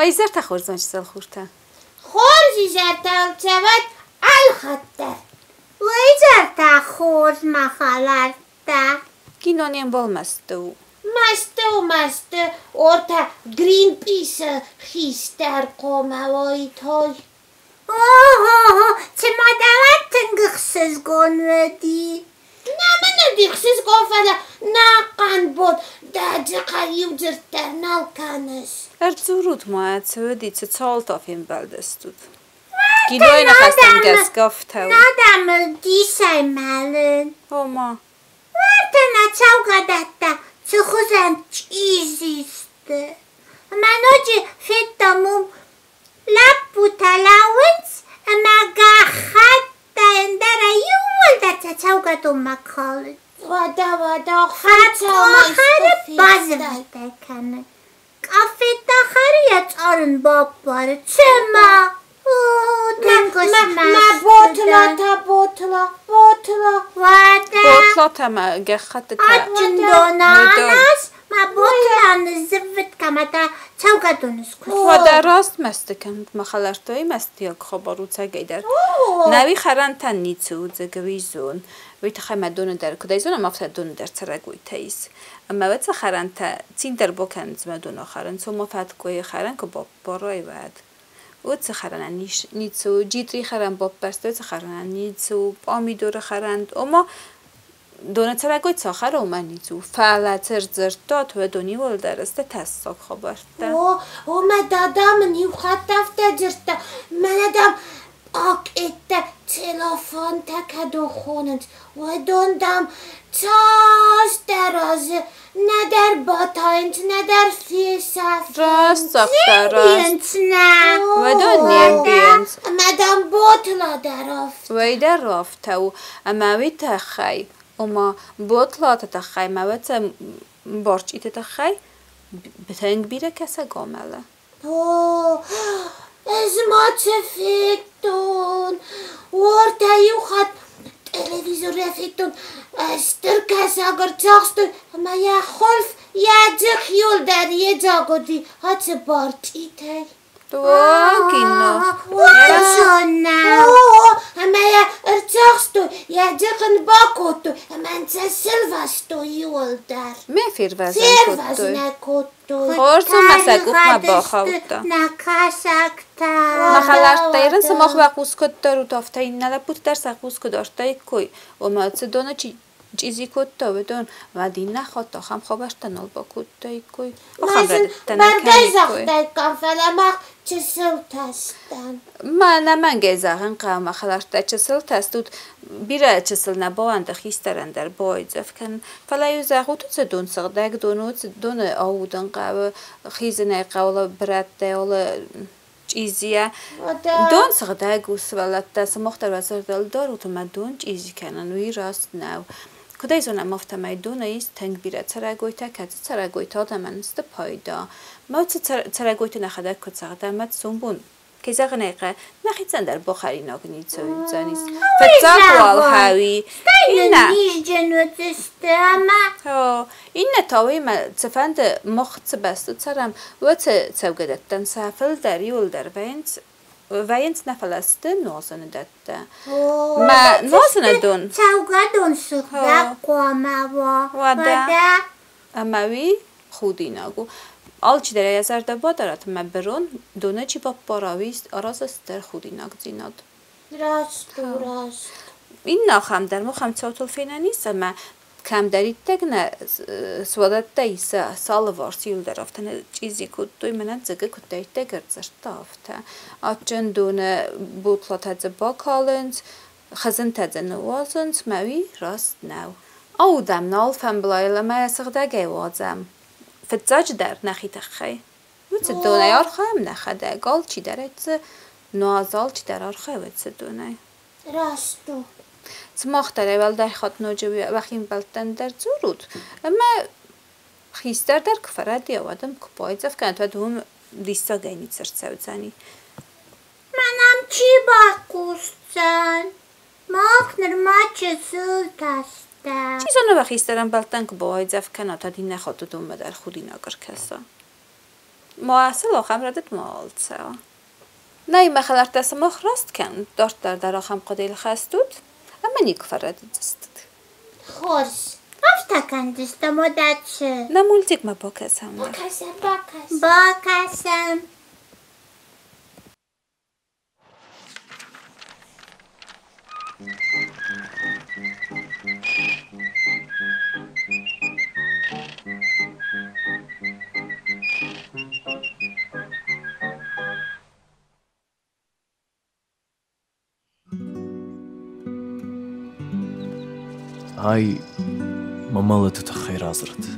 وای زرت خورزان چسل خورته خورزی زرت چود الخطه وای زرت خورز مخالرته گینونیم بال مستو مسته orta green peace خیستر قومه وای تای چه مادمت تنگخسز گونودی نه من دیخسیز گفته نه قند بود داجه قیو جرتر نال کنس زورود ما سودی چه چال تافیم بلدستود گینوی نخستم گسگافته نادم دیسای ملن ما ورتنا چوقدتا چه خوزن چیزیسته منو فیتموم لپو تلاونس اما گخت اندر یول دتا چوقدم مکالد ودا خط آخر باز وده کنه کافت آخر یت آرن باب باره چه ما ما بوتلا بوتلا تما گخت آجن دونانس ما بوتلان زفت کمتا چوقدونس کن و در راست مستکم مخالرتوی مستیاک خبارو تگیدر نوی خران تن نیتو زگوی زون وی تخیم دون در کدای زون هم افت دون در ترگوی تایس اما وقت خران تا تین در بکن زم دون خران سو مفت کوی خران که با برای واد وقت خران نیتو جیتری خران با پست خران نیتو آمیدور خران اما دونه ترگوی تاخر اومد نیتو فعلت زرتات و دونی ول درسته تساق خبرته ما دادم نیو خط افته جرته من دام آک ایت تلفن تکدو خونند و دوندم تاس درازه نه در باتاینت نه در فیسف راست ساخته راست نه و دونیم بینت مدام بوتلا درافت وی در رافته و اما وی تخی اما بوتلا تخی موت بارچ ایت تخی بتنگ بیره کسا گامله از ما چه فکتون ورده یو خط تلویزیون رفیتون استر کسا اگر چاستون اما یه خلف یه جخیول در یه جا گودی ها چه بارچ ایتای گینو اما یه ارچاستو یه جخن باکوتو اما انچه سلوستو یول در می فیر وزن سلوزنه کتو خورزو مسگوف ما باخوتا نکاسکتا مخالرت دایرن سماخ وقوز کد دارو تافته این نلپوت در سقوز کد داشته کوی و ما چه دونه چیزی کد تا بدون و دین نخواد تا خم خوابش تنال با کد تای کوی و خبرد برگای زخته کن فلمخ چه سل تستن من گیزاقن قام مخالرت چه سل تستود بیره چه سل نباوند خیسترن در باید زفکن فلایو زاقو تو چه دون سقدک دون آودن قاو خیزنه قولا برد دیولا چیزیه دون سقدک و سوالت دست مختر وزر دل دارو تو ما دون چیزی کنن وی راست نو کدای زونه مفتمای دونه ایست تنگ بیره ترگویتا که ترگویتا دمن است پایدا ما ترگویتا نخدک کد سقدمت سنبون که زاق نیقه نخیتن در بخاری ناگنی زانیس فتاق وال هاوی این نتاوی ما تفند مخ تبستو ترم و تسوگدتن سافل در یول در وینت نفلست نوزن دته ما نوزن دون چوگدون سخده قوامه وده اما وی خودی نگو آلچی در یزر دبا دارد ما برون دونه چی با باراویست آراز است در خودی نگزیناد راست این ناخم در مخم چاوتل فینه نیست اما کم دارید تگنه سوادت تایسه سال وارسیل در افتن چیزی کد دوی منن زگه کد دارید تگر زرت افته آچن دونه بوتلات هدze باکالند خزنتە نوازن سماوي راست ناو أو دام نال فم بلاي لما يسغدا جوازم فتزاج در نخي تخي وتصدقنا يا أرخام نخدا قال چی درت نوازال چی در أرخا وتصدقنا راستو سماختره ول در خاط نوجوی وخیم بلتن در زورود اما خیستر در کفرت دیوادم کپایزف کند و دوم لیستا گینی سرسوزانی منم چی باقوستن ماخنر ماچه زلتستم چیزانو وخیسترم بلتن کپایزف کند تا دی نخاطو دوم در خودی ناگر کسا ما اصل آخم ردت مالت سوا نه مخلر دست ماخ راست کن دارت در آخم قدیل خستود اما نی کفرت دستد خورس افتکن دستم و دچه نمولتیک ما باکسم باکسم هاي مملت تخير عزرت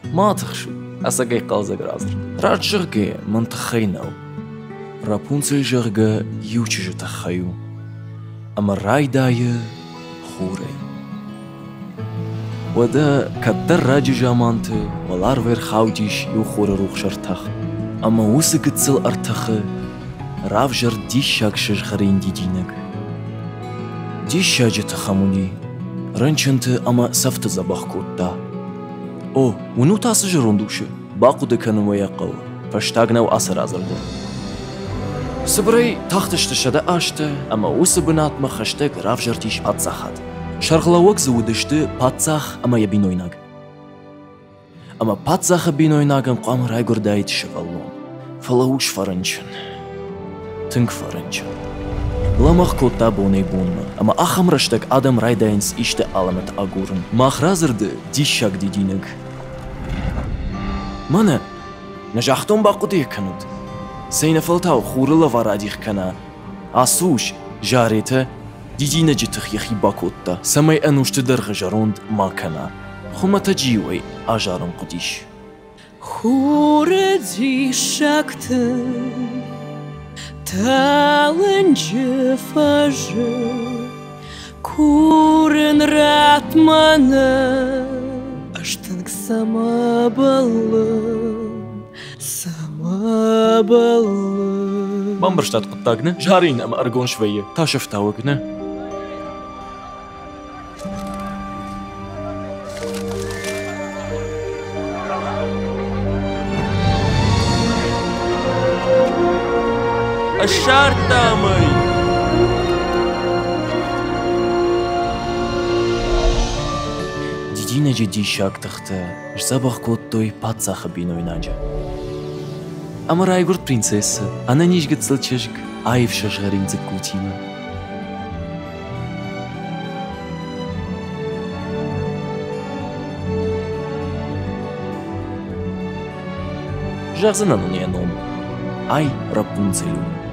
ما تخشو أساقي قازق عزرت رات جرقي من تخيناو رابونسل جرقا يوچجو تخيو أما راي داي خوري ودا كدر راجي جامانت والار وير خاوديش يو خور روخ شرتخ أما وسقتسل أرتخ راف جر ديش شاكشج خرين دي دينك ديش شاجة تخموني رنچنت أما سفت زباخ كوتا أو ونو تاسج روندوشه باقو دكنو ويقو فاشتاقنا وأسر أزرده سبري تختش تشده أشته أما وس بنات مخشتك راف جرتيش باتزاخد شرغلاوك زودشته باتزاخ أما يبينويناغ أما باتزاخ بينويناغن قام راي قردايت شفالون فلاوش فرنچن تنك فرنچن لامخ كوتا بوني بونما أما أخم رشتك آدم رايداينس إشته علامت أغورن ماخ رازرده ديشاك دي دينك مانا نجاحتون باقو ديه كنود سين فلتاو خورلا وراديخ كنا عصوش جاريته دي دينا جتخ يخي باكوتا سمي أنوشت درغ جاروند ما كنا خما تجيوي أجارم قديش خور ديشاكت تالنجي فاجر كورن راتمانا أشتنك سما بالله بامبرشتات قطاقنا جارين أما أرقون شوية تا شفتاوقنا الشارطة مي ديدينا جدي شاك تخته جزابخ كوتوي باتساخ بينوي ناجا أما راي قرد برنسيسة أنا نيش قد زلتشجك عايف شجغرين زكوتيما جاغزنا نوني نوم أي رابونزلو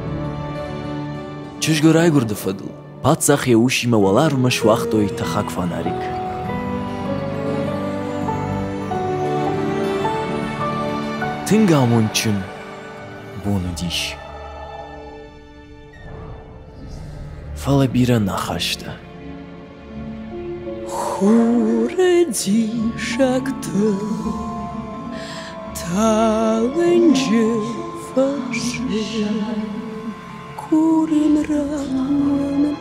چشگو راي قرد فضل باتساخ يوشيما والار مشواختوي تخاك فاناريك تنگامون چن بونو ديش فالا بيرا نخشته خور ديشاكت تالنجي فاجر كورن راتمانا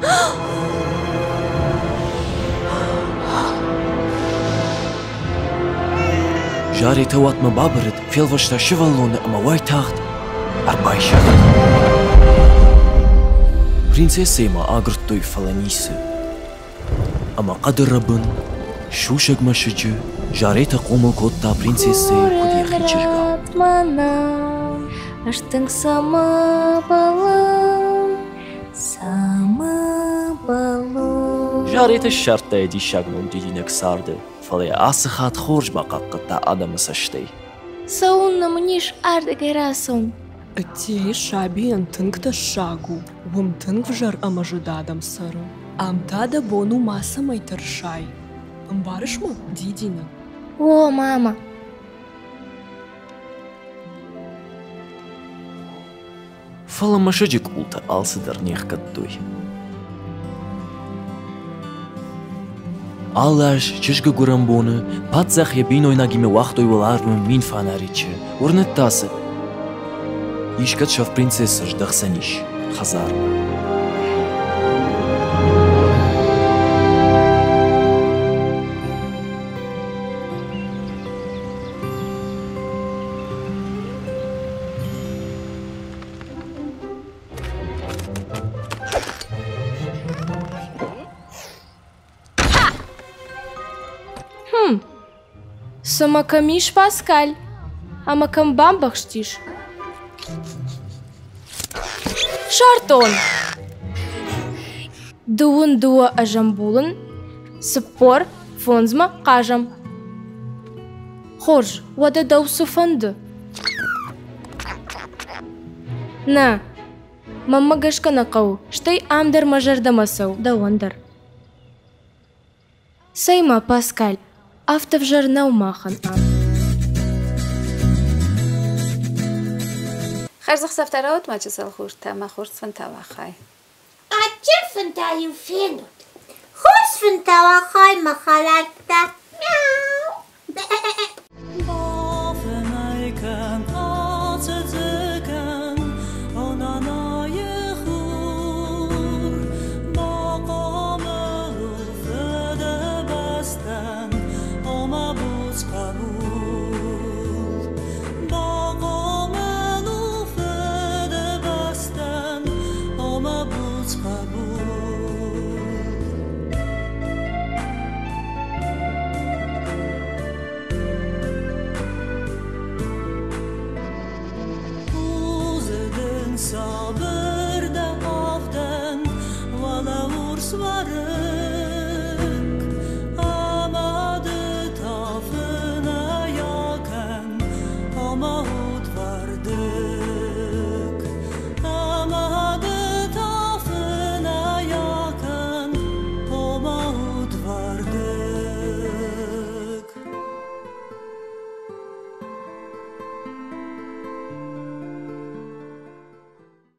جاري توات مبابرد فيلوشتا شفالون أما واي تاخت أرباي شاخت برنسيسي ما آقرت توي فلانيسي أما قدر ربن شوشك مشجي جاري تقوم كوتا برنسيسي كودي خيجرقا أشتنك سما بالله جاري تشارتا دي شاقنون دي دينك سارده فلي آسخات خورج باقا قطع آدم سشتي سوونا منيش أرد غيراسون Ті шабі антинк та шагу, вумтинк вжар амажудадам сару. Амтада бону маса майтершай. Амбаришма, дідіна. О, мама. Фала машаджик улта алсыдар нех каттуй. Аллаш чишга гурамбоны, патзах ябин ойнагиме вахтой валармы мин фонаричи. Урнеттасы. Ишкат шав принцесса ждахсаниш. Хазар. Самакамиш Паскаль. Амакамбам бахштиш. Шартон. Дуун дуа ажамбулын. Спор фонзма кажам. Хорж, вада даусы фанды. На. Мамма гашка накау. Штай амдар мажардамасау. Дауандар. Сайма Паскаль. Автовжар наумахан ам. خرزخ سفترات ما چسال خورد تما خورد فن تواخای. Atje van dat je vindt. خوش فنتوا خای مخالکتا. Sabır